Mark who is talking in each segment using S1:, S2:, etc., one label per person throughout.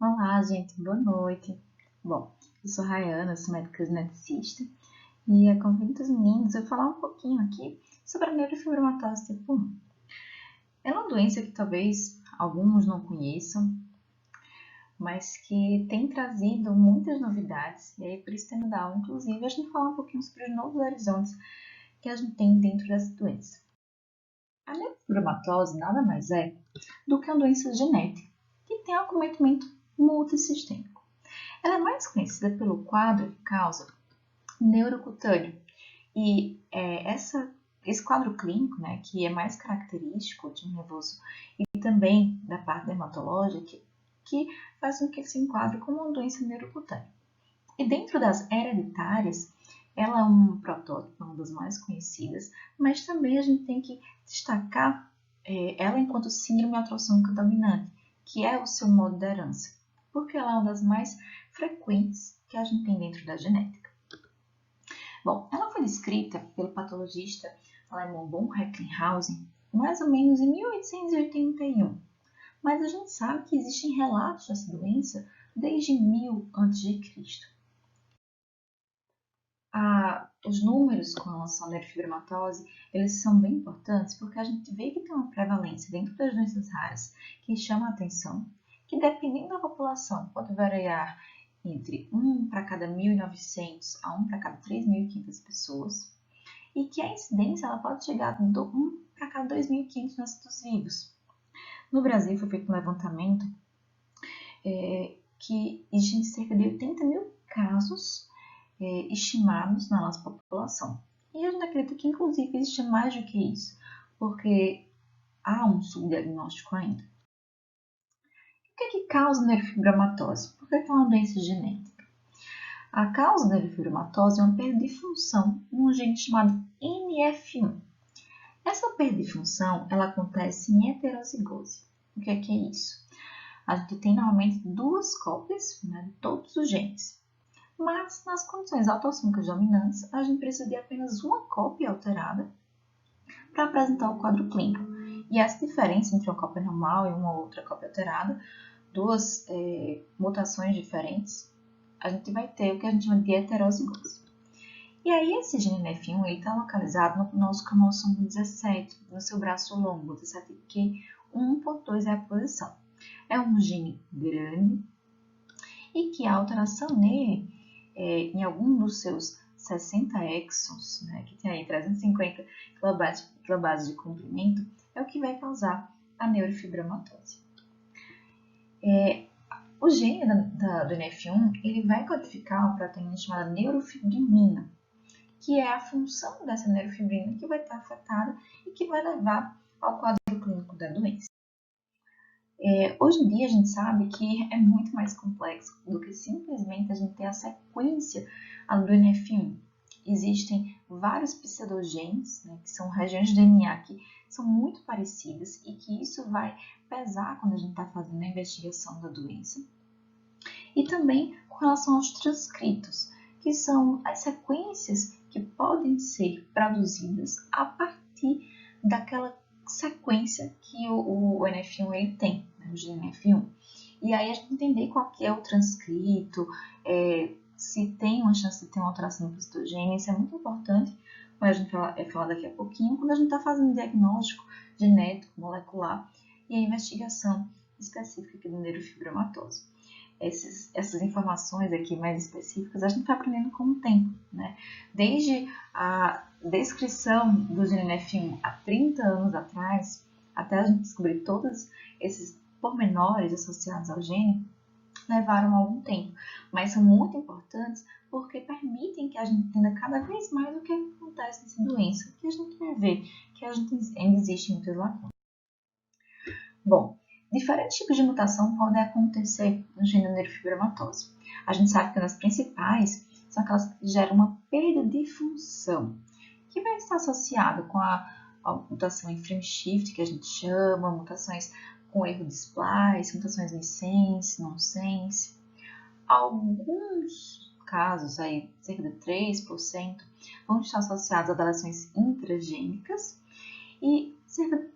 S1: Olá, gente, boa noite. Bom, eu sou Rayana, sou médica geneticista e convido os meninos a falar um pouquinho aqui sobre a neurofibromatose tipo 1. É uma doença que talvez alguns não conheçam, mas que tem trazido muitas novidades e aí por isso tem legal, inclusive, a gente falar um pouquinho sobre os novos horizontes que a gente tem dentro dessa doença. A neurofibromatose nada mais é do que uma doença genética que tem acometimento multissistêmico. Ela é mais conhecida pelo quadro que causa neurocutâneo e esse quadro clínico, né, que é mais característico de um nervoso e também da parte dermatológica, que faz com que ele se enquadre como uma doença neurocutânea. E dentro das hereditárias, ela é um protótipo, uma das mais conhecidas, mas também a gente tem que destacar ela enquanto síndrome autossômica dominante, que é o seu modo de herança, porque ela é uma das mais frequentes que a gente tem dentro da genética. Bom, ela foi descrita pelo patologista alemão von Recklinghausen mais ou menos em 1881, mas a gente sabe que existem relatos dessa doença desde 1000 a.C. Os números com relação à neurofibromatose, eles são bem importantes porque a gente vê que tem uma prevalência dentro das doenças raras que chama a atenção, que dependendo da população pode variar entre 1 para cada 1.900 a 1 para cada 3.500 pessoas, e que a incidência ela pode chegar de 1 para cada 2.500 nascidos vivos. No Brasil foi feito um levantamento que existem cerca de 80 mil casos estimados na nossa população. E a gente acredita que, inclusive, existe mais do que isso, porque há um subdiagnóstico ainda. O que é que causa neurofibromatose? Por que é uma doença genética? A causa da neurofibromatose é uma perda de função num gene chamado NF1. Essa perda de função ela acontece em heterozigose. O que é isso? A gente tem normalmente duas cópias, né, de todos os genes. Mas nas condições autossômicas dominantes, a gente precisa de apenas uma cópia alterada para apresentar o quadro clínico. E essa diferença entre uma cópia normal e uma outra cópia alterada, duas mutações diferentes, a gente vai ter o que a gente chama de heterozigose. E aí esse gene NF1 está localizado no nosso cromossomo 17, no seu braço longo, 17q, 1.2 é a posição. É um gene grande e que a alteração nele, em algum dos seus 60 exons, né, que tem aí 350 quilobases de comprimento, é o que vai causar a neurofibromatose. O gene do NF1 ele vai codificar uma proteína chamada neurofibrinina, que é a função dessa neurofibrina que vai estar afetada e que vai levar ao quadro clínico da doença. Hoje em dia a gente sabe que é muito mais complexo do que simplesmente a gente ter a sequência do NF1. Existem vários pseudogenes, né, que são regiões de DNA que são muito parecidas e que isso vai pesar quando a gente está fazendo a investigação da doença. E também com relação aos transcritos, que são as sequências que podem ser produzidas a partir daquela sequência que o NF1 ele tem, né, o gene NF1. E aí a gente entender qual que é o transcrito, se tem uma chance de ter uma alteração no citogênio, isso é muito importante, mas a gente vai falar daqui a pouquinho, quando a gente está fazendo diagnóstico genético, molecular e a investigação específica da neurofibromatose. Essas informações aqui mais específicas a gente vai aprendendo com o tempo, né? Desde a descrição do gene NF1 há 30 anos atrás, até a gente descobrir todos esses pormenores associados ao gene, levaram algum tempo, mas são muito importantes porque permitem que a gente entenda cada vez mais o que acontece nessa doença, que a gente vai ver que a gente ainda existe muitas lacunas. Bom, diferentes tipos de mutação podem acontecer no gene da neurofibromatose. A gente sabe que as principais são aquelas que geram uma perda de função, que vai estar associada com a mutação em frame shift, que a gente chama, mutações com erro de splice, mutações missense, nonsense. Alguns casos, aí, cerca de 3%, vão estar associados a deleções intragênicas e cerca de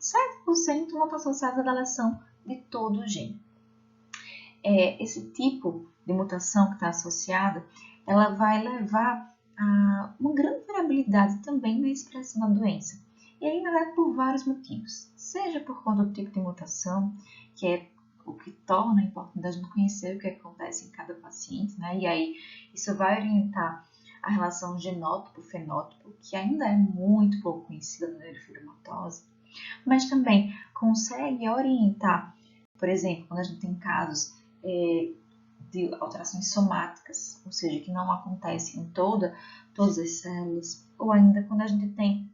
S1: 7% vão estar associados à deleção de todo o gene. esse tipo de mutação que está associada, ela vai levar a uma grande variabilidade também na expressão da doença. E aí, na verdade, por vários motivos. Seja por conta do tipo de mutação, que é o que torna importante a gente conhecer o que acontece em cada paciente, né? E aí, isso vai orientar a relação genótipo-fenótipo, que ainda é muito pouco conhecida na neurofibromatose, mas também consegue orientar, por exemplo, quando a gente tem casos de alterações somáticas, ou seja, que não acontecem em todas as células, ou ainda quando a gente tem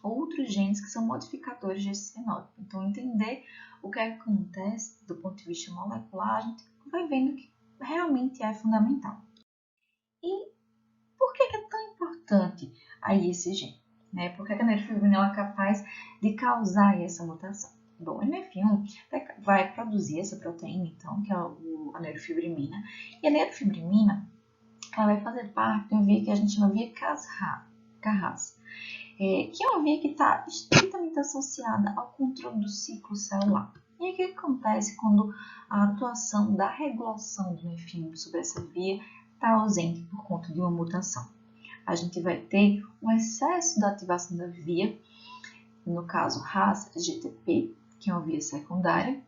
S1: outros genes que são modificadores desse fenótipo. Então, entender o que acontece do ponto de vista molecular, a gente vai vendo que realmente é fundamental. E por que é tão importante aí esse gene? Né? Por que a neurofibrina é capaz de causar essa mutação? Bom, o NF1 vai produzir essa proteína, então, que é a neurofibrimina. E a neurofibrimina ela vai fazer parte de uma via que a gente chama via Carras, que é uma via que está estritamente associada ao controle do ciclo celular. E aí, o que acontece quando a atuação da regulação do NF1 sobre essa via está ausente por conta de uma mutação? A gente vai ter um excesso da ativação da via, no caso RAS-GTP, que é uma via secundária,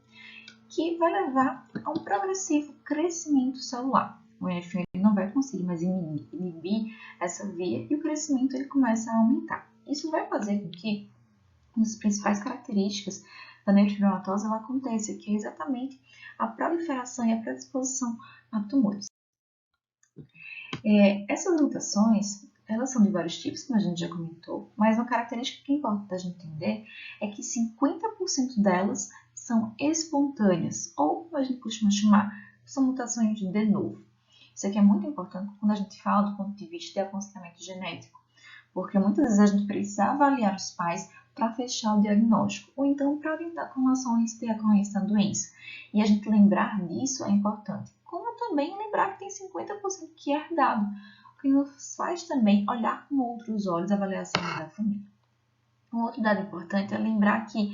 S1: que vai levar a um progressivo crescimento celular. O NF1 não vai conseguir mais inibir essa via e o crescimento ele começa a aumentar. Isso vai fazer com que uma das principais características da neurofibromatose ela aconteça, que é exatamente a proliferação e a predisposição a tumores. Essas mutações, elas são de vários tipos, como a gente já comentou, mas uma característica que é importante a gente entender é que 50% delas são espontâneas, ou como a gente costuma chamar, são mutações de novo. Isso aqui é muito importante quando a gente fala do ponto de vista de aconselhamento genético, porque muitas vezes a gente precisa avaliar os pais para fechar o diagnóstico, ou então para orientar com relação ao risco de recorrência da doença. E a gente lembrar disso é importante, como também lembrar que tem 50% que é herdado, o que nos faz também olhar com outros olhos a avaliação da família. Um outro dado importante é lembrar que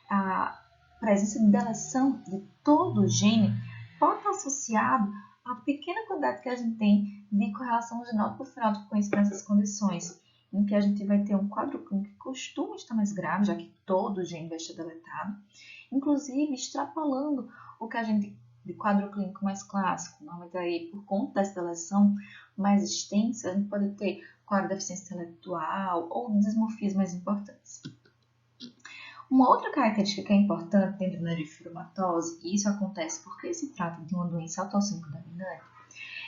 S1: a presença de deleção de todo o gene pode estar associado à pequena quantidade que a gente tem de correlação genótipo-fenótipo com essas condições, em que a gente vai ter um quadro clínico que costuma estar mais grave, já que todo o gene vai estar deletado, inclusive extrapolando o que a gente de quadro clínico mais clássico. Normalmente aí, por conta dessa deleção mais extensa, a gente pode ter quadro de deficiência intelectual ou dismorfias mais importantes. Uma outra característica que é importante dentro da neurofibromatose, e isso acontece porque se trata de uma doença autossômica dominante,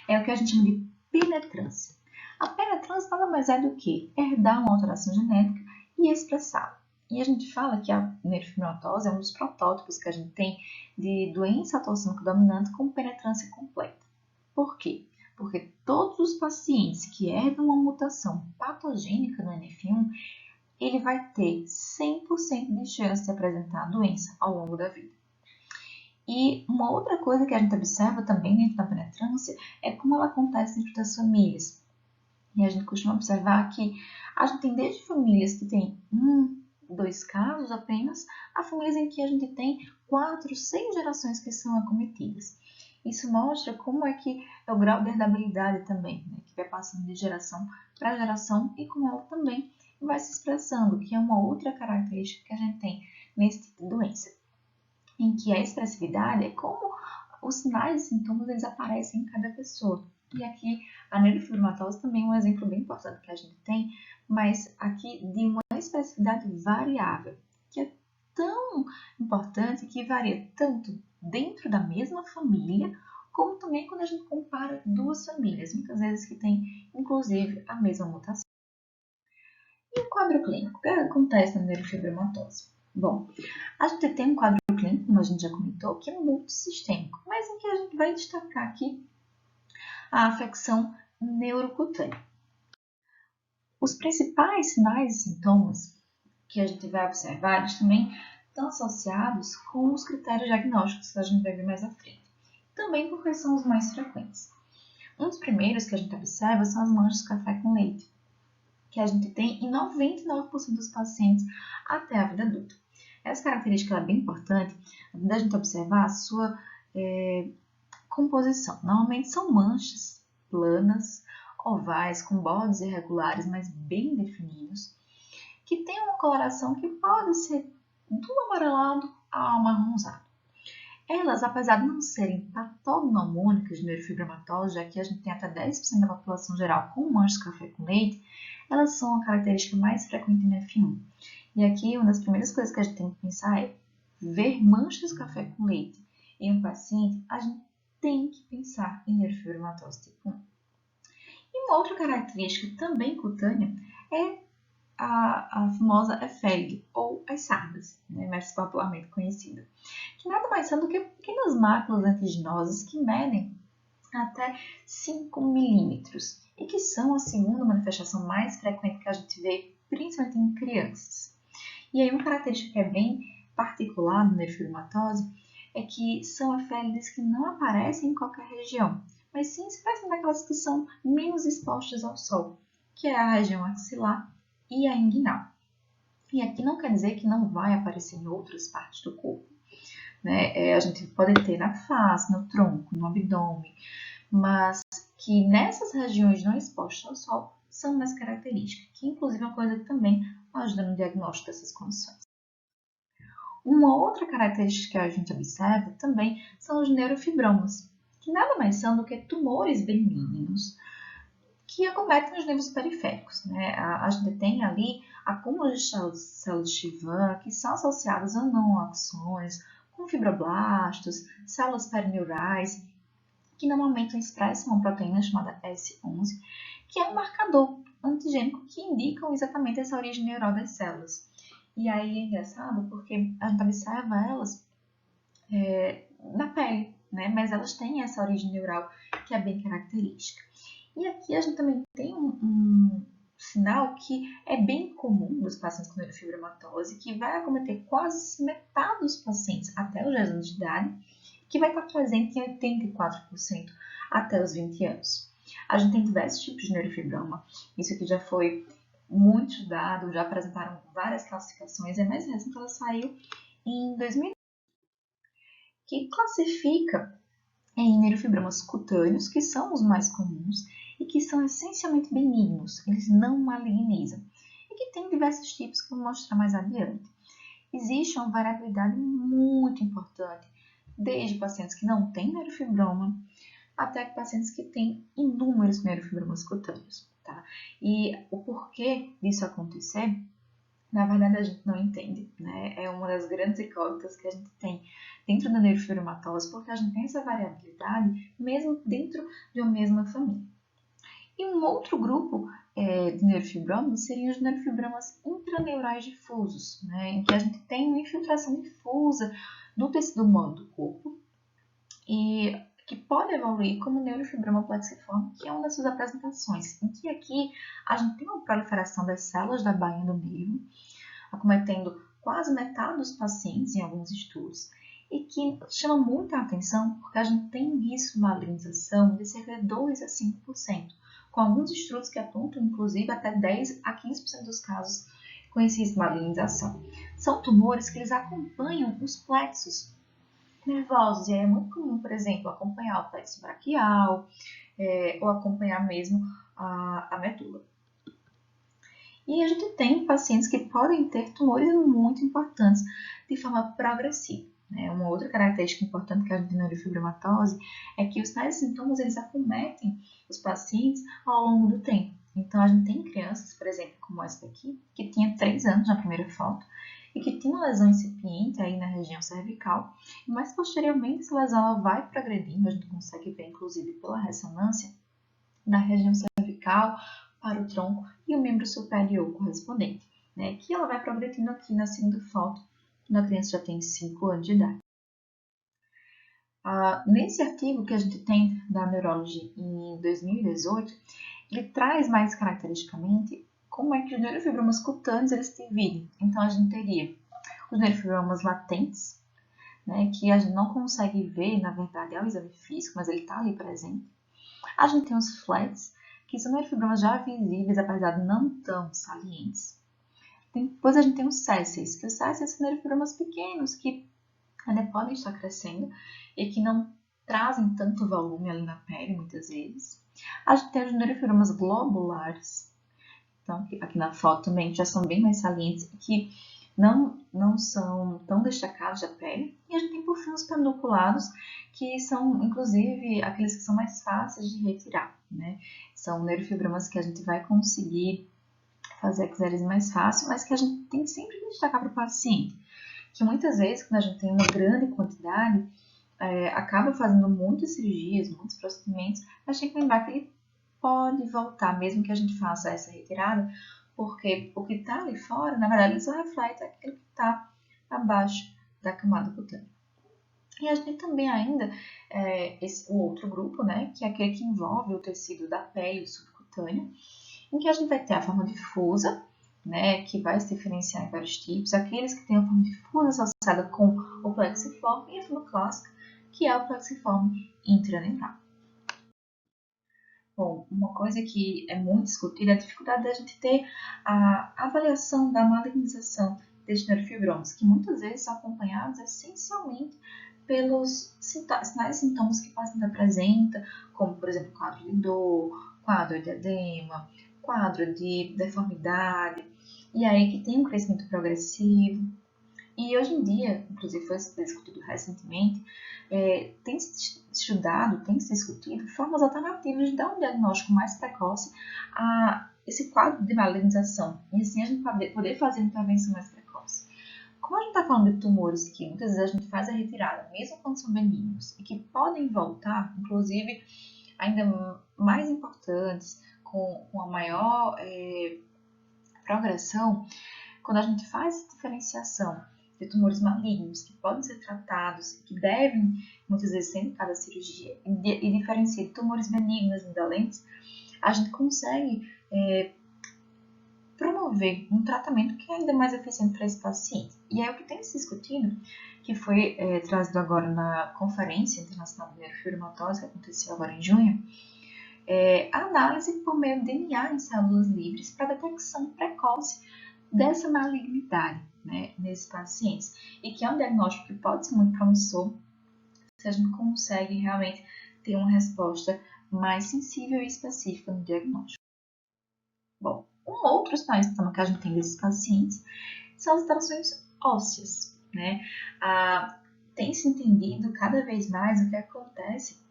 S1: é o que a gente chama de penetrância. A penetrância nada mais é do que herdar uma alteração genética e expressá-la. E a gente fala que a neurofibromatose é um dos protótipos que a gente tem de doença autossômica dominante com penetrância completa. Por quê? Porque todos os pacientes que herdam uma mutação patogênica no NF1, ele vai ter 100% de chance de apresentar a doença ao longo da vida. E uma outra coisa que a gente observa também dentro da penetrância é como ela acontece dentro das famílias. E a gente costuma observar que a gente tem desde famílias que têm 2 casos apenas, a famílias em que a gente tem 4, 6 gerações que são acometidas. Isso mostra como é que é o grau de herdabilidade também, né, que vai passando de geração para geração e como ela também vai se expressando, que é uma outra característica que a gente tem nesse tipo de doença, em que a expressividade é como os sinais e sintomas eles aparecem em cada pessoa. E aqui a neurofibromatose também é um exemplo bem importante que a gente tem, mas aqui de uma expressividade variável, que é tão importante que varia tanto dentro da mesma família, como também quando a gente compara duas famílias, muitas vezes que tem inclusive a mesma mutação. E o quadro clínico? O que acontece na neurofibromatose? Bom, a gente tem um quadro clínico, como a gente já comentou, que é multissistêmico, mas em que a gente vai destacar aqui a afecção neurocutânea. Os principais sinais e sintomas que a gente vai observar, eles também estão associados com os critérios diagnósticos que a gente vai ver mais à frente. Também porque são os mais frequentes. Um dos primeiros que a gente observa são as manchas de café com leite, que a gente tem em 99% dos pacientes até a vida adulta. Essa característica é bem importante da gente observar a sua composição. Normalmente são manchas planas, ovais, com bordes irregulares, mas bem definidos, que têm uma coloração que pode ser do amarelado ao amarronzado. Elas, apesar de não serem patognomônicas de neurofibromatose, já que a gente tem até 10% da população geral com manchas de café com leite, elas são a característica mais frequente em F1. E aqui, uma das primeiras coisas que a gente tem que pensar é ver manchas de café com leite em um paciente, a gente tem que pensar em neurofibromatose tipo 1. E uma outra característica também cutânea é a famosa efélide, ou as sardas, né, mais popularmente conhecida, que nada mais são do que pequenas máculas antiginosas que medem até 5 milímetros e que são a segunda manifestação mais frequente que a gente vê, principalmente em crianças. E aí uma característica que é bem particular na neurofibromatose é que são efélides que não aparecem em qualquer região, mas sim se parecem daquelas que são menos expostas ao sol, que é a região axilar e a inguinal. E aqui não quer dizer que não vai aparecer em outras partes do corpo, né? A gente pode ter na face, no tronco, no abdômen, mas que nessas regiões não expostas ao sol são mais características, que inclusive é uma coisa que também ajuda no diagnóstico dessas condições. Uma outra característica que a gente observa também são os neurofibromas, que nada mais são do que tumores benignos que acometem os nervos periféricos, né? A gente tem ali acúmulos de células Schwann que são associadas a não-axões, com fibroblastos, células perineurais, que normalmente expressam uma proteína chamada S11, que é um marcador antigênico que indica exatamente essa origem neural das células. E aí é engraçado porque a gente observa elas na pele, né? Mas elas têm essa origem neural que é bem característica. E aqui a gente também tem um sinal que é bem comum nos pacientes com neurofibromatose, que vai acometer quase metade dos pacientes até os 10 anos de idade, que vai estar presente em 84% até os 20 anos. A gente tem diversos tipos de neurofibroma, isso aqui já foi muito estudado, já apresentaram várias classificações, a mais recente ela saiu em 2000, que classifica em neurofibromas cutâneos, que são os mais comuns e que são essencialmente benignos, eles não malignizam, e que tem diversos tipos que eu vou mostrar mais adiante. Existe uma variabilidade muito importante, desde pacientes que não têm neurofibroma até pacientes que têm inúmeros neurofibromas cutâneos. Tá? E o porquê disso acontecer, na verdade, a gente não entende, né? É uma das grandes incógnitas que a gente tem dentro da neurofibromatose, porque a gente tem essa variabilidade mesmo dentro de uma mesma família. E um outro grupo de neurofibromas seriam os neurofibromas intraneurais difusos, né? Em que a gente tem uma infiltração difusa do tecido humano do corpo e que pode evoluir como neurofibroma plexiforme, que é uma das suas apresentações, em que aqui a gente tem uma proliferação das células da bainha do nervo, acometendo quase metade dos pacientes em alguns estudos, e que chama muita atenção porque a gente tem um risco de malignização de cerca de 2 a 5%, com alguns estudos que apontam, inclusive, até 10 a 15% dos casos com esse risco de malignização. São tumores que eles acompanham os plexos nervosos, e é muito comum, por exemplo, acompanhar o plexo braquial, ou acompanhar mesmo a medula. E a gente tem pacientes que podem ter tumores muito importantes de forma progressiva. Né? Uma outra característica importante que a gente tem na neurofibromatose é que os tais sintomas eles acometem os pacientes ao longo do tempo. Então, a gente tem crianças, por exemplo, como essa daqui, que tinha 3 anos na primeira foto, e que tinha uma lesão incipiente aí na região cervical, mas posteriormente essa lesão ela vai progredindo, a gente consegue ver inclusive pela ressonância, da região cervical para o tronco e o membro superior correspondente, né? Que ela vai progredindo aqui na segunda foto, quando a criança já tem 5 anos de idade. Nesse artigo que a gente tem da Neurology em 2018, ele traz mais caracteristicamente como é que os neurofibromas cutâneos eles se dividem. Então, a gente teria os neurofibromas latentes, né, que a gente não consegue ver, na verdade, ao exame físico, mas ele está ali presente. A gente tem os flats, que são neurofibromas já visíveis, apesar de não tão salientes. Depois a gente tem os sésseis, que os sésseis são neurofibromas pequenos, que ainda podem estar crescendo e que não trazem tanto volume ali na pele, muitas vezes. A gente tem os neurofibromas globulares, então aqui na foto também já são bem mais salientes, que não são tão destacados da pele. E a gente tem por fim os pedunculados, que são inclusive aqueles que são mais fáceis de retirar, né? São neurofibromas que a gente vai conseguir fazer a exérese mais fácil, mas que a gente tem sempre que destacar para o paciente, que muitas vezes, quando a gente tem uma grande quantidade, acaba fazendo muitas cirurgias, muitos procedimentos, mas tem que lembrar que ele pode voltar, mesmo que a gente faça essa retirada, porque o que está ali fora, na verdade, ele só reflete aquilo que está abaixo da camada cutânea. E a gente tem também ainda o outro grupo, né, que é aquele que envolve o tecido da pele, o subcutâneo, em que a gente vai ter a forma difusa, né, que vai se diferenciar em vários tipos, aqueles que têm a forma difusa associada com o plexiforme, e a forma clássica, que é o plexiforme intraneural. Bom, uma coisa que é muito discutida é a dificuldade da gente ter a avaliação da malignização destes neurofibromas, que muitas vezes são acompanhados essencialmente pelos sinais e sintomas que o paciente apresenta, como, por exemplo, quadro de dor, quadro de edema, quadro de deformidade, e aí que tem um crescimento progressivo. E hoje em dia, inclusive foi discutido recentemente, tem se estudado, tem se discutido formas alternativas de dar um diagnóstico mais precoce a esse quadro de malignização, e assim a gente poder fazer uma intervenção mais precoce. Como a gente está falando de tumores que muitas vezes a gente faz a retirada, mesmo quando são benignos, e que podem voltar, inclusive ainda mais importantes, com a maior progressão, quando a gente faz essa diferenciação de tumores malignos que podem ser tratados, que devem muitas vezes ser indicados a cirurgia, e diferenciar de tumores benignos indolentes, a gente consegue promover um tratamento que é ainda mais eficiente para esse paciente. E é o que tem se discutido, que foi trazido agora na Conferência Internacional de Neurofibromatose, que aconteceu agora em junho, a análise por meio de DNA em células livres para detecção precoce dessa malignidade, né, nesses pacientes, e que é um diagnóstico que pode ser muito promissor se a gente consegue realmente ter uma resposta mais sensível e específica no diagnóstico. Bom, um outro sintoma que a gente tem desses pacientes são as alterações ósseas, né? Tem se entendido cada vez mais o que acontece,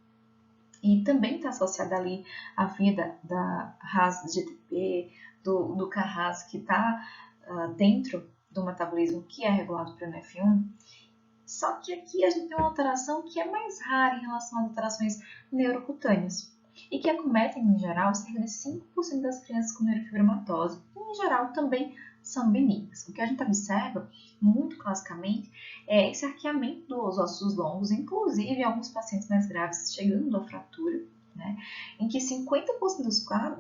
S1: e também está associada ali a via da RAS-GTP, do CARAS, que está dentro do metabolismo que é regulado pelo NF1, só que aqui a gente tem uma alteração que é mais rara em relação às alterações neurocutâneas e que acometem, em geral, cerca de 5% das crianças com neurofibromatose e, em geral, também são benignas. O que a gente observa, muito classicamente, é esse arqueamento dos ossos longos, inclusive em alguns pacientes mais graves chegando à fratura, né, em que 50%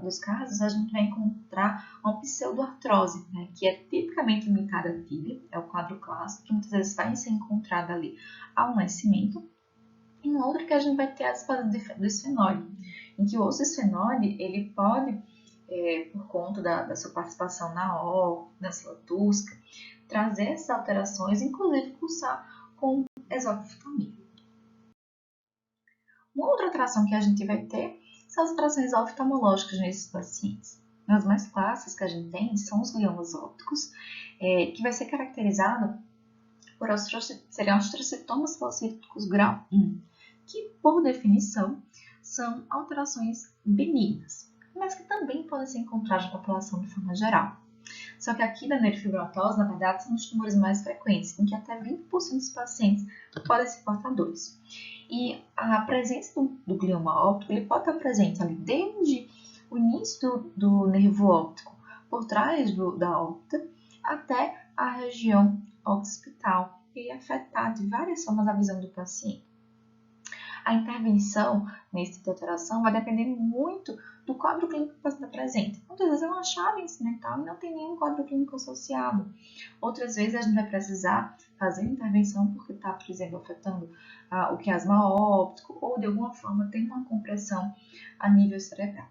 S1: dos casos a gente vai encontrar uma pseudoartrose, né, que é tipicamente limitada à tíbia, é o quadro clássico, que muitas vezes vai ser encontrada ali ao nascimento. E um outro que a gente vai ter a displasia do esfenóide, em que o osso esfenóide, ele pode, por conta da sua participação na aorta, na célula túsca, trazer essas alterações, inclusive cursar com exoftalmia. Uma outra alteração que a gente vai ter são as alterações oftalmológicas nesses pacientes. As mais clássicas que a gente tem são os gliomas ópticos, que vai ser caracterizado por ostrocitomas falcíticos grau 1, que, por definição, são alterações benignas, mas que também podem ser encontradas na população de forma geral. Só que aqui da neurofibromatose, na verdade, são os tumores mais frequentes, em que até 20% dos pacientes podem ser portadores. E a presença do glioma óptico, ele pode estar presente ali desde o início do nervo óptico, por trás da óptica, até a região occipital, e afetar de várias formas a visão do paciente. A intervenção nesse tipo de alteração vai depender muito do quadro clínico que o paciente apresenta. Muitas vezes é uma chave incidental e não tem nenhum quadro clínico associado. Outras vezes a gente vai precisar fazer intervenção porque está, por exemplo, afetando o quiasma óptico ou de alguma forma tem uma compressão a nível cerebral.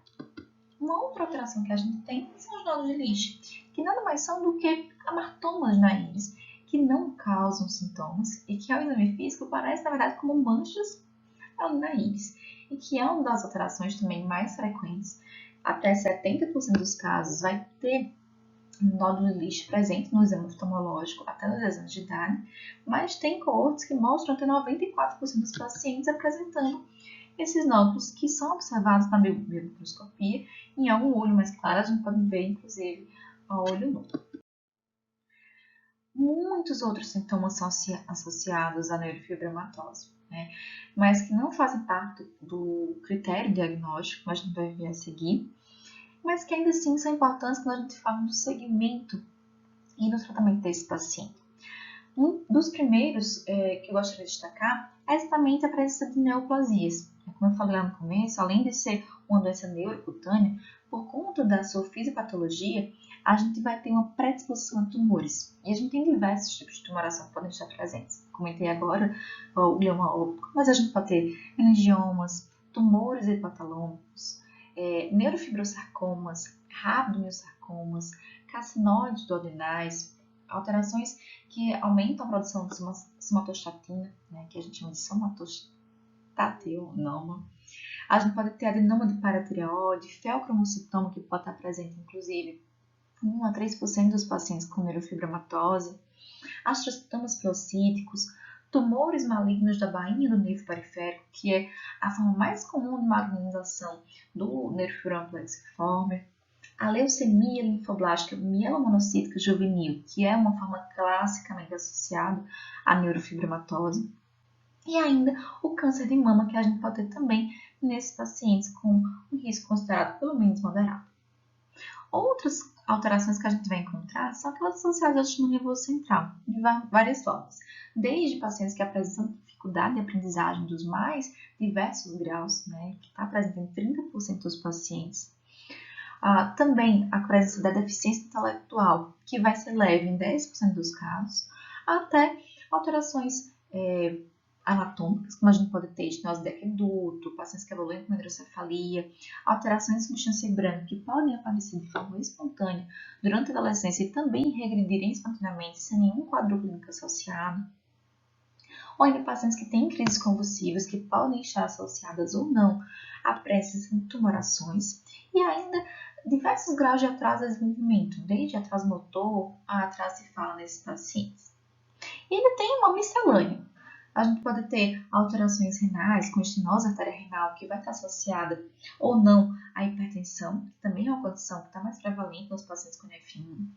S1: Uma outra alteração que a gente tem são os nódulos de Lisch, que nada mais são do que amartomas na íris, que não causam sintomas e que ao exame físico parecem, na verdade, como manchas ali na íris, e que é uma das alterações também mais frequentes. Até 70% dos casos vai ter um nódulo de Lisch presente no exame oftalmológico até os 10 anos de idade, mas tem coortes que mostram até 94% dos pacientes apresentando esses nódulos que são observados na biomicroscopia. Em algum olho mais claro, a gente pode ver, inclusive, a olho nu. Muitos outros sintomas são associados à neurofibromatose, né? Mas que não fazem parte do critério diagnóstico, mas a gente vai ver a seguir, mas que ainda assim são importantes quando a gente fala do segmento e do tratamento desse paciente. Um dos primeiros que eu gostaria de destacar é exatamente a presença de neoplasias. Como eu falei lá no começo, além de ser uma doença neurocutânea, por conta da sua fisiopatologia, a gente vai ter uma predisposição a tumores. E a gente tem diversos tipos de tumoração que podem estar presentes. Comentei agora o glioma óptico, mas a gente pode ter meningiomas, tumores hipotalâmicos, neurofibrosarcomas, rabdomiossarcomas, carcinóides duodenais, alterações que aumentam a produção de somatostatina, né, que a gente chama de somatostatinoma. A gente pode ter adenoma de paratireoide, feocromocitoma, que pode estar presente, inclusive, 1 a 3% dos pacientes com neurofibromatose, astrocytomas piocíticos, tumores malignos da bainha do nervo periférico, que é a forma mais comum de malignização do neurofibrom plexiforme, a leucemia linfoblástica mielomonocítica juvenil, que é uma forma classicamente associada à neurofibromatose, e ainda o câncer de mama, que a gente pode ter também nesses pacientes com um risco considerado pelo menos moderado. Outras alterações que a gente vai encontrar são aquelas associadas ao sistema nervoso central, de várias formas, desde pacientes que apresentam dificuldade de aprendizagem dos mais diversos graus, né, que está presente em 30% dos pacientes. Também a presença da deficiência intelectual, que vai ser leve em 10% dos casos, até alterações anatômicas, como a gente pode ter estenose de aqueduto, pacientes que evoluem com hidrocefalia, alterações de substância branca que podem aparecer de forma espontânea durante a adolescência e também regredirem espontaneamente sem nenhum quadro clínico associado, ou ainda pacientes que têm crises convulsivas que podem estar associadas ou não a presença de tumorações, e ainda diversos graus de atraso de desenvolvimento, desde atraso motor a atraso de fala nesses pacientes. E ainda tem uma miscelânea. A gente pode ter alterações renais, com estenose arterial-renal, que vai estar associada ou não à hipertensão, que também é uma condição que está mais prevalente nos pacientes com NF1.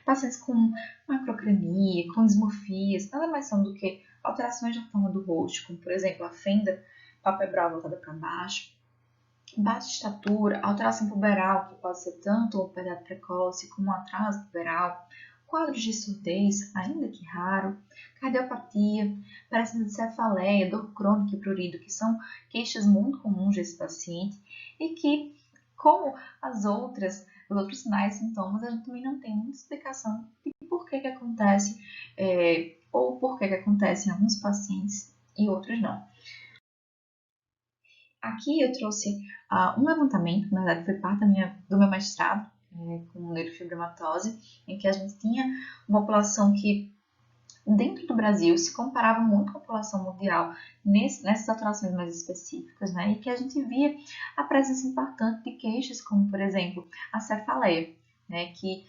S1: Pacientes com macrocremia, com dismorfias, nada mais são do que alterações da forma do rosto, como por exemplo a fenda palpebral voltada para baixo, baixa estatura, alteração puberal, que pode ser tanto o puberdade precoce como um atraso puberal, quadros de surdez, ainda que raro, cardiopatia, presença de cefaleia, dor crônica e prurido, que são queixas muito comuns desse paciente e que, como os outros sinais e sintomas, a gente também não tem muita explicação de por que acontece ou por que acontece em alguns pacientes e outros não. Aqui eu trouxe um levantamento, na verdade foi parte do meu mestrado com neurofibromatose, em que a gente tinha uma população que, dentro do Brasil, se comparava muito com a população mundial nessas alterações mais específicas, né? E que a gente via a presença importante de queixas, como, por exemplo, a cefaleia, né? Que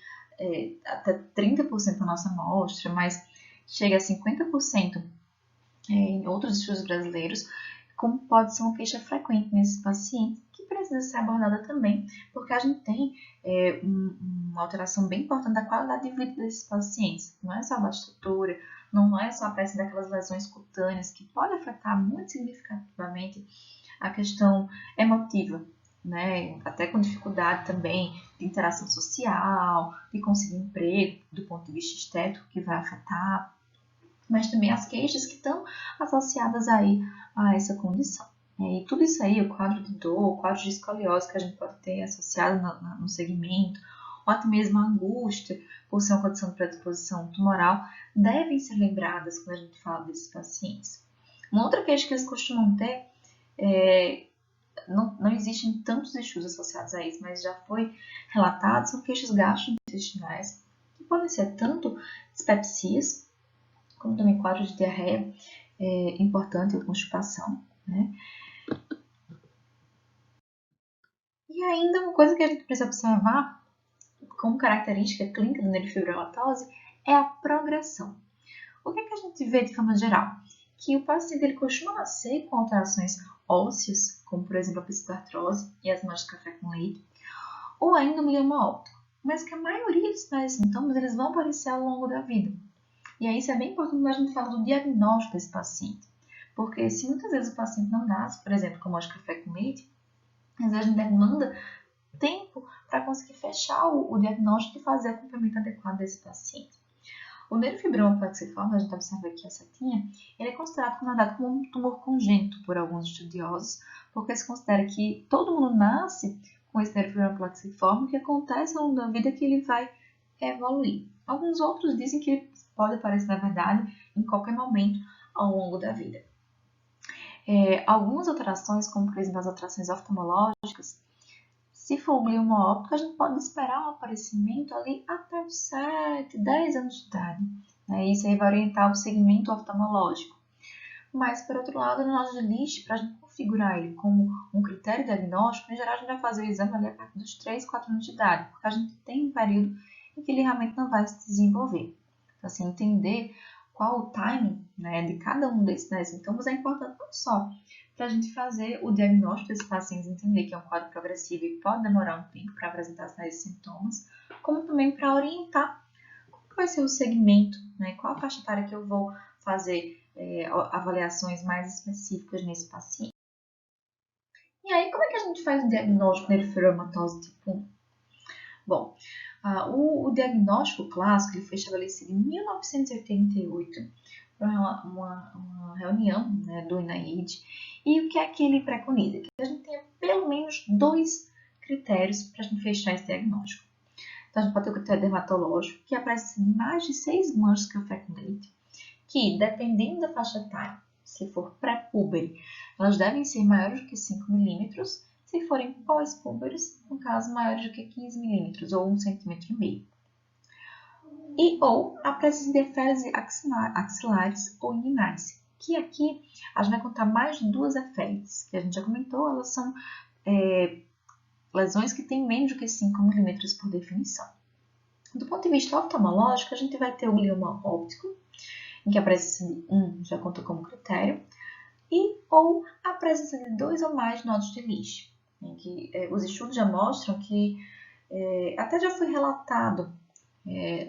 S1: até 30% da nossa amostra, mas chega a 50% em outros estudos brasileiros, como pode ser uma queixa frequente nesses pacientes, que precisa ser abordada também, porque a gente tem uma alteração bem importante da qualidade de vida desses pacientes. Não é só a baixa estatura, não é só a presença daquelas lesões cutâneas, que pode afetar muito significativamente a questão emotiva, né? Até com dificuldade também de interação social, de conseguir emprego, do ponto de vista estético, que vai afetar, mas também as queixas que estão associadas aí a essa condição. E tudo isso aí, o quadro de dor, o quadro de escoliose que a gente pode ter associado no segmento, ou até mesmo a angústia, por ser uma condição de predisposição tumoral, devem ser lembradas quando a gente fala desses pacientes. Uma outra queixa que eles costumam ter, não existem tantos estudos associados a isso, mas já foi relatado, são queixas gastrointestinais, que podem ser tanto dispepsias, como também quadro de diarreia importante ou constipação, né? ainda uma coisa que a gente precisa observar como característica clínica da neurofibromatose é a progressão. O que a gente vê de forma geral? Que o paciente ele costuma nascer com alterações ósseas, como por exemplo a psicoartrose e as manchas de café com leite, ou ainda o glioma óptico, mas que a maioria dos sintomas eles vão aparecer ao longo da vida. E aí isso é bem importante quando a gente fala do diagnóstico desse paciente, porque se muitas vezes o paciente não nasce, por exemplo, com mancha de café com leite, às vezes a gente demanda tempo para conseguir fechar o diagnóstico e fazer o acompanhamento adequado desse paciente. O neurofibroma plexiforme, a gente observa aqui a setinha, ele é considerado como um tumor congênito por alguns estudiosos, porque se considera que todo mundo nasce com esse neurofibroma plexiforme, o que acontece ao longo da vida é que ele vai evoluir. Alguns outros dizem que ele pode aparecer, na verdade, em qualquer momento ao longo da vida. Algumas alterações, como por exemplo as alterações oftalmológicas, se for o glioma óptico, a gente pode esperar um aparecimento ali até os 7, 10 anos de idade. Isso aí vai orientar o segmento oftalmológico. Mas, por outro lado, no nosso list, para a gente configurar ele como um critério diagnóstico, em geral a gente vai fazer o exame ali a partir dos 3, 4 anos de idade, porque a gente tem um período em que ele realmente não vai se desenvolver. Então, assim, entender qual o timing de cada um desses sintomas é importante não só para a gente fazer o diagnóstico desse paciente, entender que é um quadro progressivo e pode demorar um tempo para apresentar esses sintomas, como também para orientar qual vai ser o segmento, qual a faixa etária que eu vou fazer avaliações mais específicas nesse paciente. E aí, como é que a gente faz o diagnóstico de neurofibromatose tipo 1? Bom, o diagnóstico clássico ele foi estabelecido em 1988 por uma reunião do NIAID. E o que é que ele preconiza? Que a gente tenha pelo menos 2 critérios para a gente fechar esse diagnóstico. Então, a gente pode ter o critério dermatológico, que é a presença de mais de 6 manchas de café com leite, que, dependendo da faixa etária, se for pré-púbere, elas devem ser maiores do que 5 milímetros, se forem pós-púberes, no caso, maiores do que 15 milímetros ou 1,5 cm. Ou a presença de eféreses axilares ou inguinais, que aqui a gente vai contar mais de 2 eféreses, que a gente já comentou, elas são lesões que têm menos do que 5 milímetros por definição. Do ponto de vista oftalmológico, a gente vai ter o glioma óptico, em que a presença de 1 já conta como critério, ou a presença de 2 ou mais nodos de Lisch, em que os estudos já mostram que até já foi relatado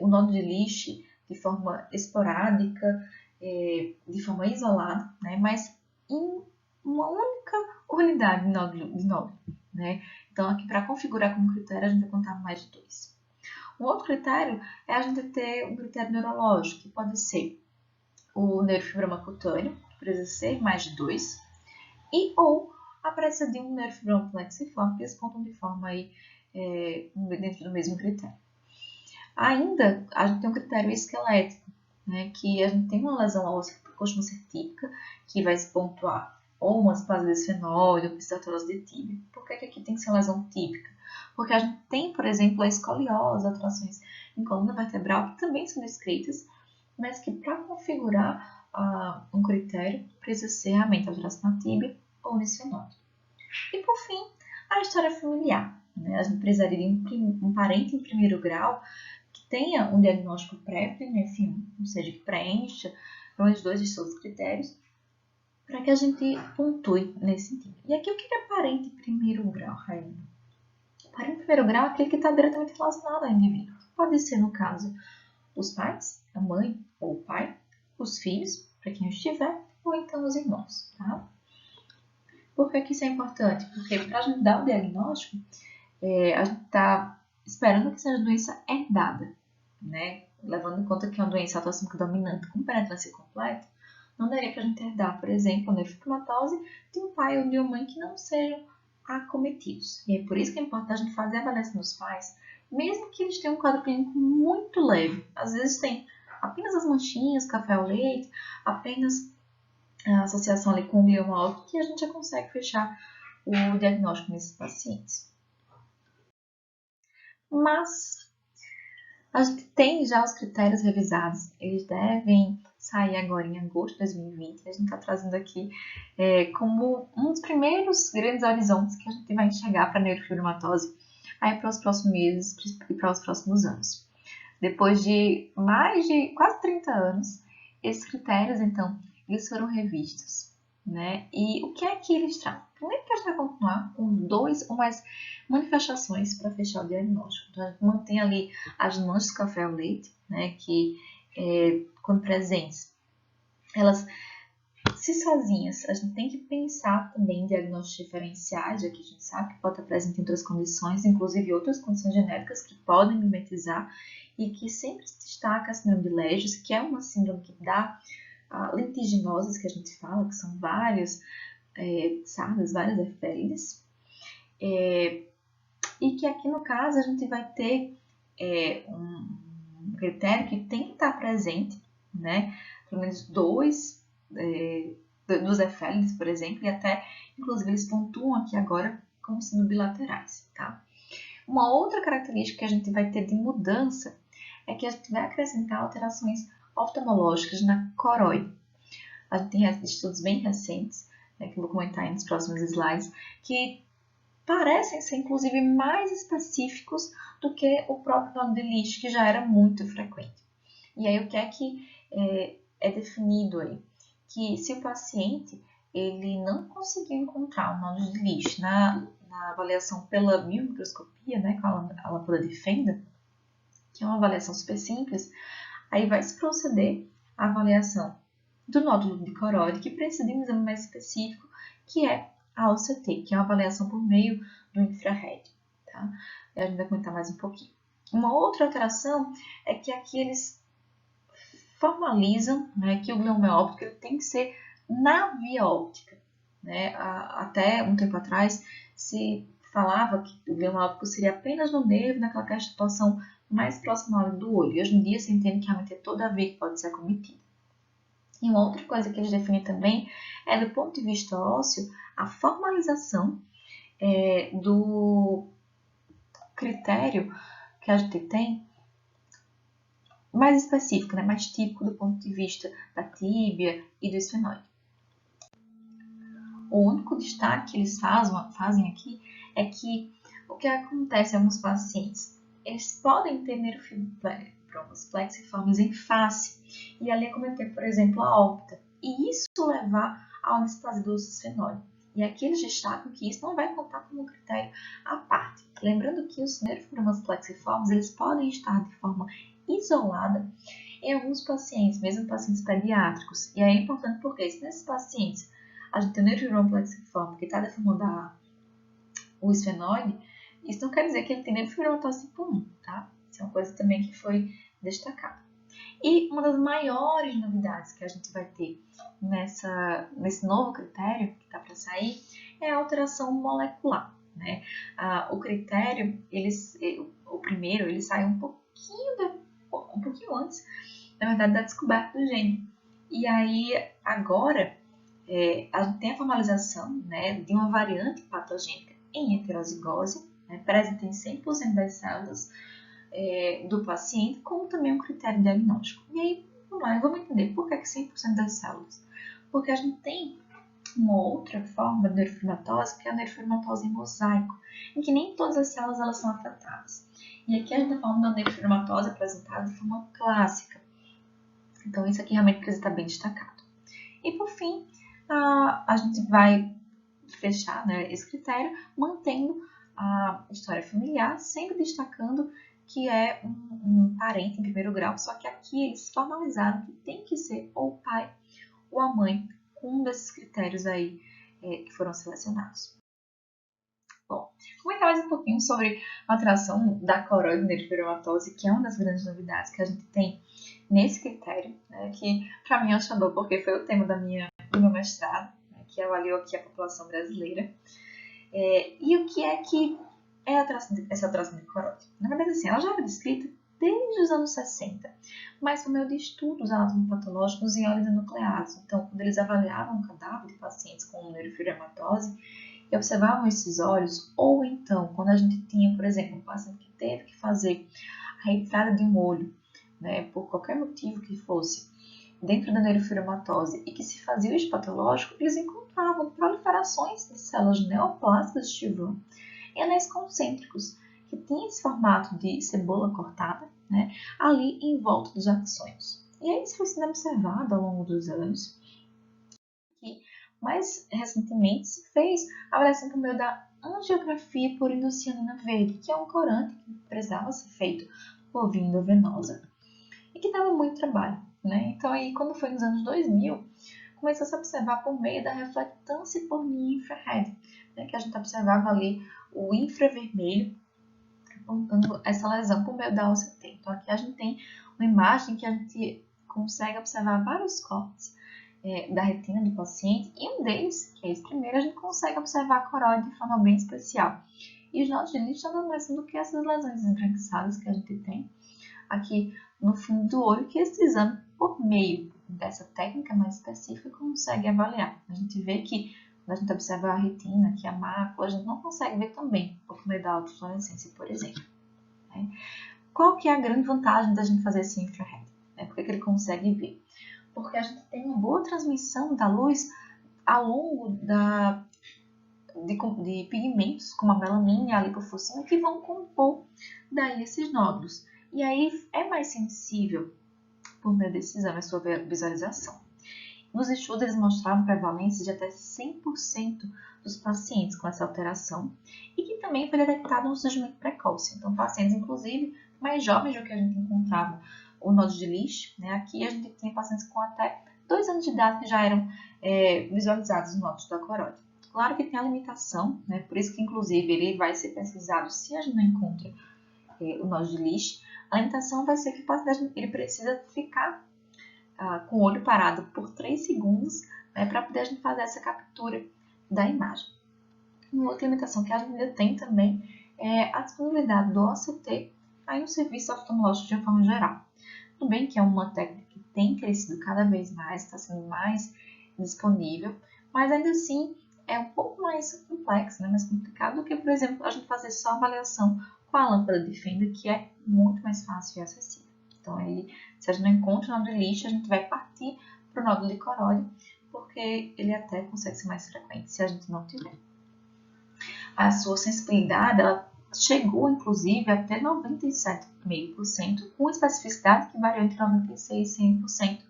S1: o nodo de Lisch de forma esporádica, de forma isolada, mas em uma única unidade de nódulo. Então, aqui para configurar como critério, a gente vai contar mais de 2. Um outro critério é a gente ter um critério neurológico, que pode ser o neurofibroma cutâneo, que precisa ser mais de 2, ou a presença de um neurofibroma plexiforme, que eles contam de forma dentro do mesmo critério. Ainda, a gente tem um critério esquelético, que a gente tem uma lesão óssea que costuma ser típica, que vai se pontuar ou uma displasia de esfenóide ou psicoartrose de tíbia. Por que aqui tem que ser uma lesão típica? Porque a gente tem, por exemplo, a escoliose, alterações em coluna vertebral, que também são descritas, mas que para configurar um critério precisa ser realmente alteração na tíbia ou no esfenóide. E por fim, a história familiar. A gente precisaria de um parente em primeiro grau que tenha um diagnóstico prévio de NF1, ou seja, que preencha pelo menos 2 de seus critérios, para que a gente pontue nesse sentido. E aqui o que é parente em primeiro grau, Rainha? Parente em primeiro grau é aquele que está diretamente relacionado ao indivíduo. Pode ser, no caso, os pais, a mãe ou o pai, os filhos, para quem estiver, ou então os irmãos, tá? Por que isso é importante? Porque para a gente dar o diagnóstico, a gente está esperando que seja doença herdada, Levando em conta que é uma doença autossômica dominante com penetrância completa, não daria para a gente herdar, por exemplo, a neurofibromatosi de um pai ou de uma mãe que não sejam acometidos. E é por isso que é importante a gente fazer a avaliação dos pais, mesmo que eles tenham um quadro clínico muito leve. Às vezes tem apenas as manchinhas, café ao leite, apenas a associação ali com o glioma óptico, que a gente já consegue fechar o diagnóstico nesses pacientes. Mas a gente tem já os critérios revisados, eles devem sair agora em agosto de 2020. A gente está trazendo aqui como um dos primeiros grandes horizontes que a gente vai enxergar para a neurofibromatose aí para os próximos meses e para os próximos anos. Depois de mais de quase 30 anos, esses critérios, então, eles foram revistos, né? E o que é que eles trazem? Primeiro que a gente vai continuar com 2 ou mais manifestações para fechar o diagnóstico. Então, a gente mantém ali as manchas do café ao leite, né? Que, quando presentes, elas, se sozinhas, a gente tem que pensar também em diagnósticos diferenciais, já que a gente sabe que pode estar presente em outras condições, inclusive outras condições genéricas que podem mimetizar e que sempre se destaca a síndrome de Legios, que é uma síndrome que dá lentiginoses, que a gente fala, que são vários sardas, várias efélides, e que aqui no caso a gente vai ter um critério que tem que estar presente, né? Pelo menos 2 dos efélides, por exemplo, e até, inclusive, eles pontuam aqui agora como sendo bilaterais, tá? Uma outra característica que a gente vai ter de mudança é que a gente vai acrescentar alterações oftalmológicas na coroide. A gente tem estudos bem recentes, né, que eu vou comentar aí nos próximos slides, que parecem ser, inclusive, mais específicos do que o próprio nó de Lisch, que já era muito frequente. E aí, o que é que é definido aí? Que se o paciente ele não conseguir encontrar o nódulo de Lisch na avaliação pela biomicroscopia, né, com a lâmpada de Fenda, que é uma avaliação super simples, aí vai se proceder à avaliação do nódulo de coroide, que precisa de um exame mais específico, que é a OCT, que é uma avaliação por meio do infrared. Tá? A gente vai comentar mais um pouquinho. Uma outra alteração é que aqui eles formalizam, né, que o glioma óptico ele tem que ser na via óptica. Né? Até um tempo atrás se falava que o glioma óptico seria apenas no nervo, naquela situação mais próxima do olho. E hoje em dia se entende que realmente é toda a veia que pode ser acometida. E uma outra coisa que eles definem também é, do ponto de vista ósseo, a formalização do critério que a gente tem mais específico, né, mais típico do ponto de vista da tíbia e do esfenoide. O único destaque que eles fazem aqui é que o que acontece em alguns pacientes, eles podem ter neurofibromas plexiformes em face e ali acometer, por exemplo, a órbita, e isso levar à anestesia do esfenoide. E aqui eles destacam que isso não vai contar como um critério à parte. Lembrando que os neurofibromas plexiformes, eles podem estar de forma isolada em alguns pacientes, mesmo pacientes pediátricos. E aí é importante porque se nesses pacientes a gente tem o neurofibroma plexiforme que está deformando o esfenoide, isso não quer dizer que ele tem neurofibromatose tipo 1, tá? Isso é uma coisa também que foi destacada. E uma das maiores novidades que a gente vai ter nesse novo critério que está para sair é a alteração molecular, né? O critério, o primeiro, ele sai um pouquinho antes, na verdade, da descoberta do gene. E aí, agora, a gente tem a formalização, né, de uma variante patogênica em heterozigose, né, presente em 100% das células do paciente, como também um critério diagnóstico. E aí, vamos entender por que 100% das células. Porque a gente tem uma outra forma de neurofibromatose, que é a neurofibromatose em mosaico, em que nem todas as células elas são afetadas. E aqui a gente está falando da neurofibromatose apresentada de forma clássica. Então, isso aqui realmente precisa estar bem destacado. E, por fim, a gente vai fechar, né, esse critério mantendo a história familiar, sempre destacando que é um parente em primeiro grau, só que aqui eles formalizaram que tem que ser ou o pai ou a mãe com um desses critérios aí que foram selecionados. Bom, vou comentar mais um pouquinho sobre a alteração da coroide neurofibromatose, que é uma das grandes novidades que a gente tem nesse critério, né, que para mim é um xodó, porque foi o tema do meu mestrado, né, que avaliou aqui a população brasileira. E o que é essa alteração de coroide? Na verdade, assim, ela já era descrita desde os anos 60, mas por meio de estudos anatomopatológicos em óleo nucleados. Então, quando eles avaliavam o cadáver de pacientes com neurofibromatose e observavam esses olhos, ou então, quando a gente tinha, por exemplo, um paciente que teve que fazer a retirada de um olho, né, por qualquer motivo que fosse, dentro da neurofibromatose e que se fazia o histopatológico, eles encontravam proliferações de células neoplásicas de Schwann em anéis concêntricos, que tinham esse formato de cebola cortada, né, ali em volta dos axônios. E aí isso foi sendo observado ao longo dos anos, que mais recentemente se fez a avaliação por meio da angiografia por indocianina verde, que é um corante que precisava ser feito por via endovenosa e que dava muito trabalho, né? Então aí quando foi nos anos 2000, começou a se observar por meio da reflectância por near infrared, né? Que a gente observava ali o infravermelho apontando essa lesão por meio da OCT. Então aqui a gente tem uma imagem que a gente consegue observar vários cortes da retina do paciente, e um deles, que é esse primeiro, a gente consegue observar a coroide de forma bem especial. E os nódulos de Licht nada mais são do que essas lesões esbranquiçadas que a gente tem aqui no fundo do olho, que esse exame, por meio dessa técnica mais específica, consegue avaliar. A gente vê que, quando a gente observa a retina, aqui a mácula, a gente não consegue ver também, por meio da autofluorescência, por exemplo. Né? Qual que é a grande vantagem da gente fazer esse infrared? Por que ele consegue ver? Porque a gente tem uma boa transmissão da luz ao longo de pigmentos, como a melanina e a lipofuscina, que vão compor daí esses nódulos. E aí é mais sensível, por meio desse exame, a sua visualização. Nos estudos, eles mostraram prevalência de até 100% dos pacientes com essa alteração e que também foi detectado um surgimento precoce. Então, pacientes, inclusive, mais jovens do que a gente encontrava o nódulo de Licht, né? Aqui a gente tinha pacientes com até 2 anos de idade que já eram visualizados os nódulos da coroide. Claro que tem a limitação, né? Por isso que, inclusive, ele vai ser pesquisado se a gente não encontra o nódulo de Licht. A limitação vai ser que o paciente ele precisa ficar com o olho parado por 3 segundos, né, para poder a gente fazer essa captura da imagem. Uma outra limitação que a gente ainda tem também é a disponibilidade do OCT aí no serviço oftalmológico de uma forma geral. Tudo bem que é uma técnica que tem crescido cada vez mais, está sendo mais disponível, mas ainda assim é um pouco mais complexo, né, mais complicado do que, por exemplo, a gente fazer só avaliação com a lâmpada de fenda, que é muito mais fácil e acessível. Então, aí, se a gente não encontra o nódulo de Licht, a gente vai partir para o nódulo de coroide, porque ele até consegue ser mais frequente se a gente não tiver. A sua sensibilidade, ela chegou, inclusive, até 97,5%, com especificidade que varia entre 96% e 100%,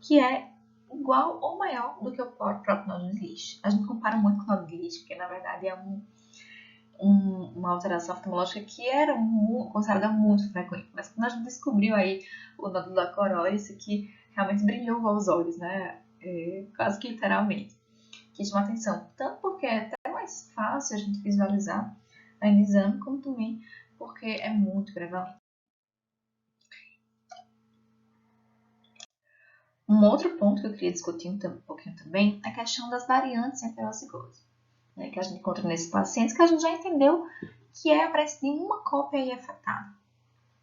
S1: que é igual ou maior do que o próprio nódulo de Licht. A gente compara muito com o nódulo de Licht, porque, na verdade, é uma alteração oftalmológica que era considerada muito frequente. Mas quando a gente descobriu aí o nódulo da coroide, isso aqui realmente brilhou aos olhos, né? Quase que literalmente. Que chama atenção, tanto porque é até mais fácil a gente visualizar aí no exame, como também porque é muito prevalente. Um outro ponto que eu queria discutir um pouquinho também é a questão das variantes enterocigose, né, que a gente encontra nesses pacientes, que a gente já entendeu que é a presença de uma cópia aí afetada.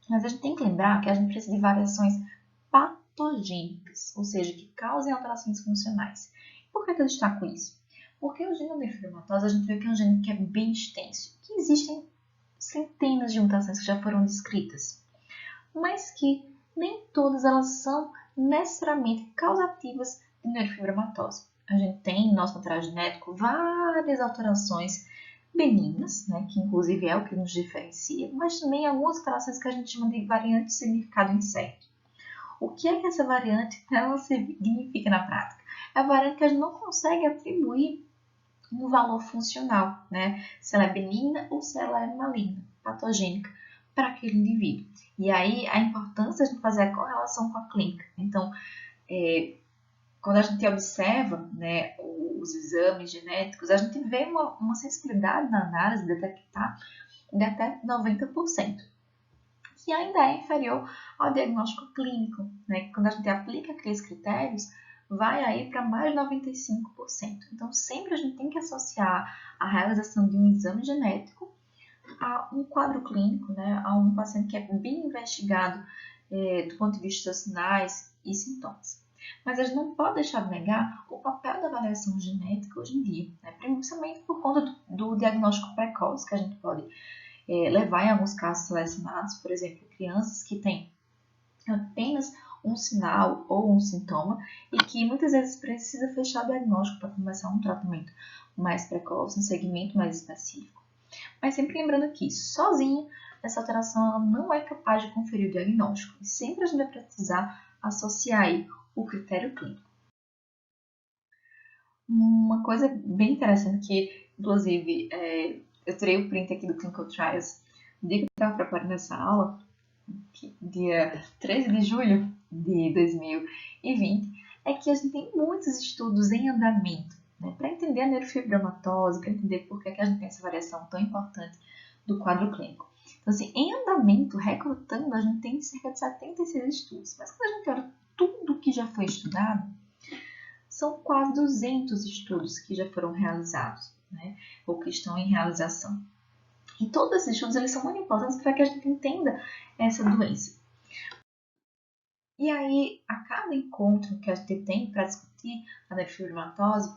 S1: Mas a gente tem que lembrar que a gente precisa de variações patogênicas, ou seja, que causem alterações funcionais. Por que eu destaco isso? Porque o gene da neurofibromatose, a gente vê que é um gene que é bem extenso, que existem centenas de mutações que já foram descritas, mas que nem todas elas são necessariamente causativas de neurofibromatose. A gente tem no nosso material genético várias alterações benignas, né, que inclusive é o que nos diferencia, mas também algumas alterações que a gente chama de variante de significado incerto. O que é que essa variante ela significa na prática? É a variante que a gente não consegue atribuir um valor funcional, né? Se ela é benigna ou se ela é maligna, patogênica para aquele indivíduo. E aí a importância de fazer a correlação com a clínica. Então, quando a gente observa, né, os exames genéticos, a gente vê uma sensibilidade na análise de detectar de até 90%, que ainda é inferior ao diagnóstico clínico, né? Quando a gente aplica aqueles critérios, vai aí para mais de 95%. Então, sempre a gente tem que associar a realização de um exame genético a um quadro clínico, né? A um paciente que é bem investigado do ponto de vista dos sinais e sintomas. Mas a gente não pode deixar de negar o papel da avaliação genética hoje em dia, né? Principalmente por conta do diagnóstico precoce que a gente pode levar em alguns casos selecionados, por exemplo, crianças que têm apenas um sinal ou um sintoma e que muitas vezes precisa fechar o diagnóstico para começar um tratamento mais precoce, um segmento mais específico. Mas sempre lembrando que, sozinha, essa alteração ela não é capaz de conferir o diagnóstico. E sempre a gente vai precisar associar aí o critério clínico. Uma coisa bem interessante que, inclusive, eu tirei o print aqui do Clinical Trials no dia que eu estava preparando essa aula, dia 13 de julho de 2020, é que a gente tem muitos estudos em andamento, né, para entender a neurofibromatose, para entender por que a gente tem essa variação tão importante do quadro clínico. Então, assim, em andamento, recrutando, a gente tem cerca de 76 estudos. Mas quando a gente olha tudo que já foi estudado, são quase 200 estudos que já foram realizados, né, ou que estão em realização. E todos esses estudos eles são muito importantes para que a gente entenda essa doença. E aí, a cada encontro que a gente tem para discutir a neurofibromatose,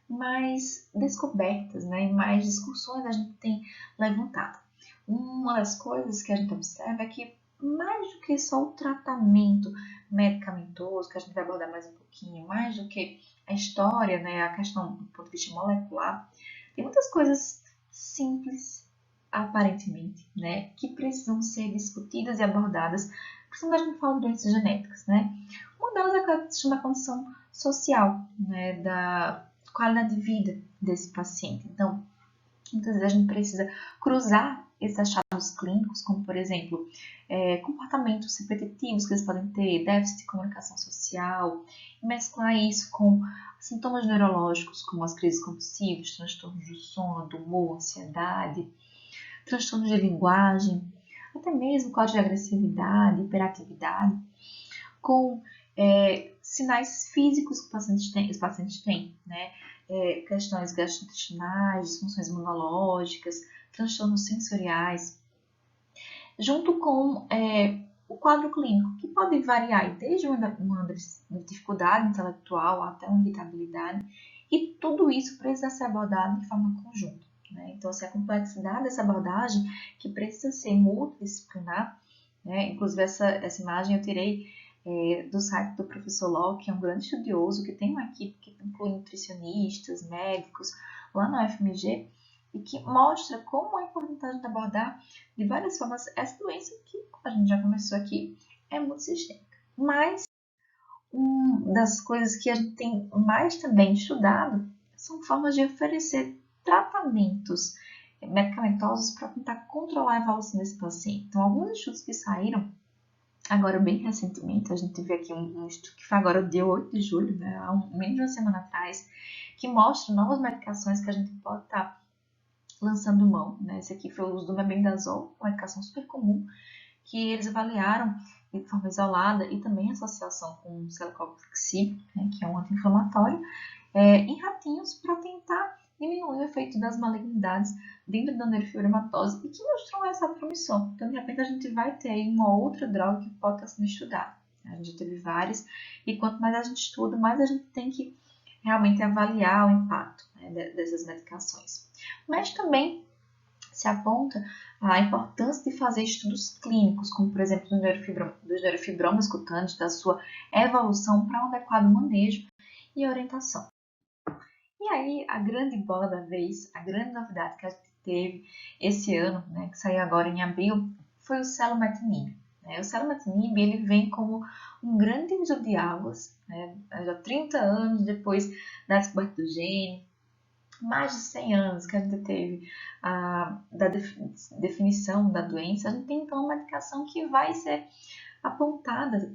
S1: mais descobertas, né, e mais discussões a gente tem levantado. Uma das coisas que a gente observa é que mais do que só o tratamento medicamentoso, que a gente vai abordar mais um pouquinho, mais do que a história, né, a questão do ponto de vista molecular, tem muitas coisas simples, aparentemente, né, que precisam ser discutidas e abordadas, principalmente quando a gente fala de doenças genéticas, né. Uma delas é a questão da condição social, né, da qualidade de vida desse paciente. Então, muitas vezes a gente precisa cruzar esses achados clínicos, como, por exemplo, comportamentos repetitivos que eles podem ter, déficit de comunicação social, e mesclar isso com sintomas neurológicos, como as crises compulsivas, transtornos do sono, do humor, ansiedade, transtornos de linguagem, até mesmo código de agressividade, hiperatividade, com sinais físicos que os pacientes têm, né? Questões gastrointestinais, disfunções imunológicas, transtornos sensoriais, junto com o quadro clínico, que pode variar desde uma dificuldade intelectual até uma irritabilidade, e tudo isso precisa ser abordado de forma conjunta, né? Então, a complexidade dessa abordagem, que precisa ser multidisciplinar, né? Inclusive, essa imagem eu tirei do site do professor Locke, que é um grande estudioso, que tem uma equipe que inclui nutricionistas, médicos, lá na UFMG, e que mostra como é importante a gente abordar de várias formas essa doença que, como a gente já começou aqui, é multissistêmica. Mas, uma das coisas que a gente tem mais também estudado são formas de oferecer tratamentos medicamentosos para tentar controlar a evolução desse paciente. Então, alguns estudos que saíram agora, bem recentemente, a gente vê aqui um estudo que foi agora dia 8 de julho, né, há menos de uma semana atrás, que mostra novas medicações que a gente pode estar lançando mão, né? Esse aqui foi o uso do mebendazol, uma medicação super comum, que eles avaliaram de forma isolada e também em associação com o celecoxib, né, que é um anti-inflamatório, em ratinhos para tentar diminuir o efeito das malignidades dentro da neurofibromatose e que mostrou essa promissão. Então, de repente, a gente vai ter aí uma outra droga que pode estar sendo estudada. A gente já teve várias, e quanto mais a gente estuda, mais a gente tem que realmente avaliar o impacto, né, dessas medicações. Mas também se aponta a importância de fazer estudos clínicos, como, por exemplo, dos neurofibromas cutâneos, da sua evolução para um adequado manejo e orientação. E aí, a grande bola da vez, a grande novidade que a gente teve esse ano, né, que saiu agora em abril, foi o selumetinib. O selumetinib ele vem como um grande divisor de águas, né, já 30 anos depois da descoberta do gene, mais de 100 anos que a gente teve da definição da doença, a gente tem então uma medicação que vai ser apontada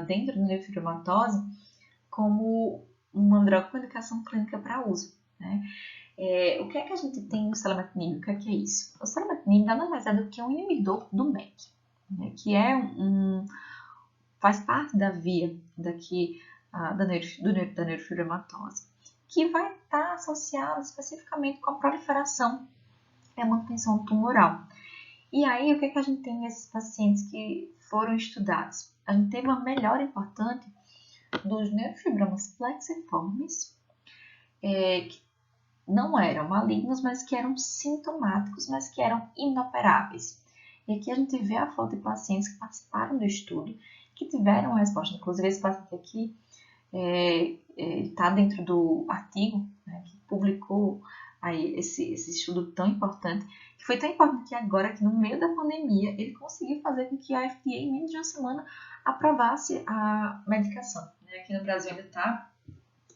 S1: dentro da neurofibromatose como uma droga com indicação clínica para uso, né? O que é que a gente tem no selumetinib? O que é isso? O selumetinib nada mais é do que um inibidor do MEK, né? Que faz parte da via da neurofibromatose, que vai estar associado especificamente com a proliferação e a manutenção tumoral. E aí, o que é que a gente tem nesses pacientes que foram estudados? A gente teve uma melhora importante dos neurofibromas plexiformes, que não eram malignos, mas que eram sintomáticos, mas que eram inoperáveis. E aqui a gente vê a foto de pacientes que participaram do estudo, que tiveram resposta. Inclusive, esse paciente aqui está dentro do artigo, né, que publicou aí esse estudo tão importante, que foi tão importante que agora, que no meio da pandemia, ele conseguiu fazer com que a FDA, em menos de uma semana, aprovasse a medicação. Aqui no Brasil ainda está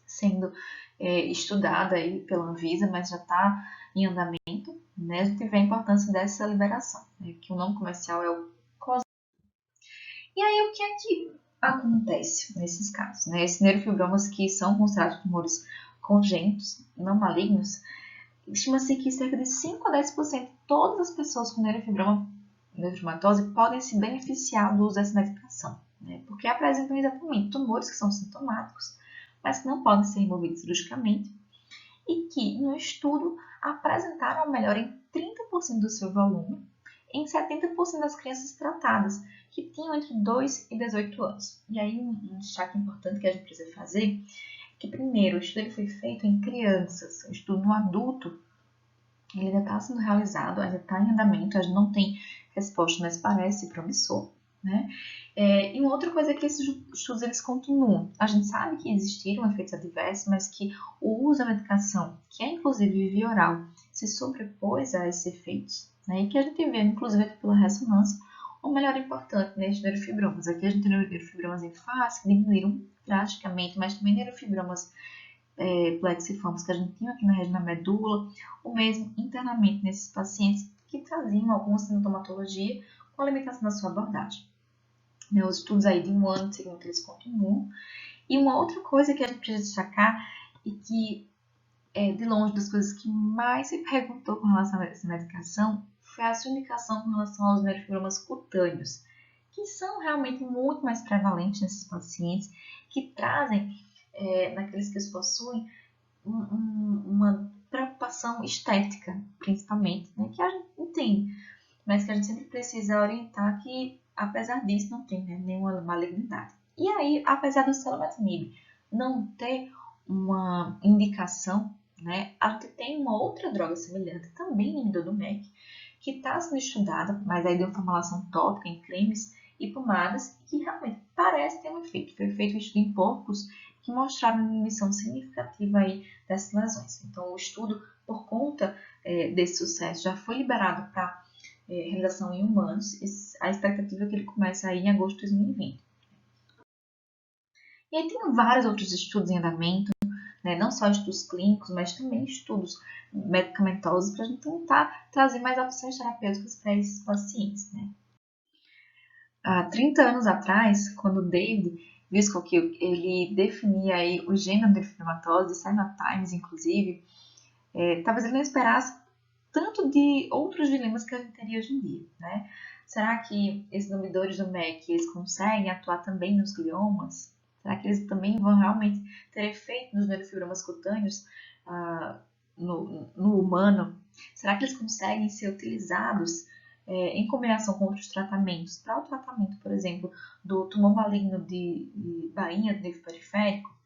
S1: sendo estudada aí pela Anvisa, mas já está em andamento, né? A gente vê a importância dessa liberação, né? Que o nome comercial é o COSAR. E aí, o que é que acontece nesses casos, né? Esses neurofibromas que são considerados tumores congênitos, não malignos, estima-se que cerca de 5 a 10% de todas as pessoas com neurofibromatose podem se beneficiar do uso dessa medicação, né? Porque apresentam exatamente tumores que são sintomáticos, mas que não podem ser removidos cirurgicamente, e que, no estudo, apresentaram melhora em 30% do seu volume em 70% das crianças tratadas, que tinham entre 2 e 18 anos. E aí, um destaque importante que a gente precisa fazer é que, primeiro, o estudo foi feito em crianças, o estudo no adulto, ele ainda está sendo realizado, ainda está em andamento, a gente não tem resposta, mas parece promissor, né? E uma outra coisa é que esses estudos eles continuam. A gente sabe que existiram efeitos adversos, mas que o uso da medicação, que é inclusive via oral, se sobrepôs a esses efeitos, né? E que a gente vê, inclusive pela ressonância, uma melhora importante nesses neurofibromas. Aqui a gente tem neurofibromas em face que diminuíram drasticamente, mas também neurofibromas plexiformes que a gente tinha aqui na região da medula, ou mesmo internamente nesses pacientes que traziam alguma sintomatologia com a limitação da sua abordagem. Os estudos aí de um ano segundo que eles continuam. E uma outra coisa que a gente precisa destacar e que é de longe das coisas que mais se perguntou com relação a essa medicação foi a sua indicação com relação aos neurofibromas cutâneos, que são realmente muito mais prevalentes nesses pacientes, que trazem, naqueles que os possuem, uma preocupação estética, principalmente, né, que a gente entende, mas que a gente sempre precisa orientar que, apesar disso, não tem, né, nenhuma malignidade. E aí, apesar do selumetinib não ter uma indicação, né, a gente tem uma outra droga semelhante, também inibidor do MEK, que está sendo estudada, mas aí de uma formulação tópica em cremes e pomadas, que realmente parece ter um efeito. Foi feito um estudo em porcos que mostraram uma diminuição significativa aí dessas lesões. Então, o estudo, por conta desse sucesso, já foi liberado para realização em humanos. A expectativa é que ele comece aí em agosto de 2020. E aí tem vários outros estudos em andamento, né? Não só estudos clínicos, mas também estudos medicamentosos para a gente tentar trazer mais opções terapêuticas para esses pacientes, né? Há 30 anos atrás, quando o David Viscock ele definia aí o gênero da neurofibromatose, saiu na Times, inclusive, talvez ele não esperasse tanto de outros dilemas que a gente teria hoje em dia, né? Será que esses inibidores do MEK, eles conseguem atuar também nos gliomas? Será que eles também vão realmente ter efeito nos neurofibromas cutâneos no humano? Será que eles conseguem ser utilizados em combinação com outros tratamentos? Para o tratamento, por exemplo, do tumor maligno de bainha do nervo periférico?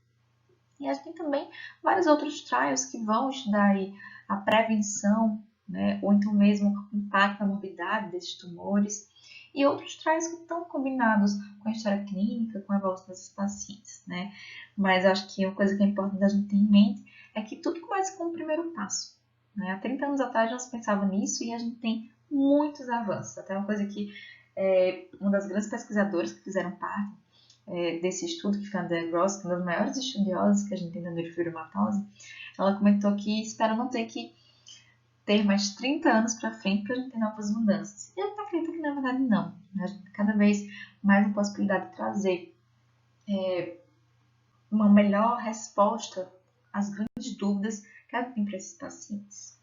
S1: E a gente tem também vários outros trials que vão estudar aí a prevenção, né, ou então mesmo o impacto na morbidade desses tumores, e outros trials que estão combinados com a história clínica, com a evolução desses pacientes, né? Mas acho que uma coisa que é importante a gente ter em mente é que tudo começa com o primeiro passo, né? Há 30 anos atrás já se pensava nisso e a gente tem muitos avanços. Até uma coisa que uma das grandes pesquisadoras que fizeram parte desse estudo, que foi a Andrea Gross, que é uma das maiores estudiosas que a gente tem da neurofibromatose, ela comentou que espera não ter que ter mais 30 anos para frente para a gente ter novas mudanças. E eu acredito que na verdade não. A gente tem cada vez mais uma possibilidade de trazer uma melhor resposta às grandes dúvidas que a gente tem para esses pacientes.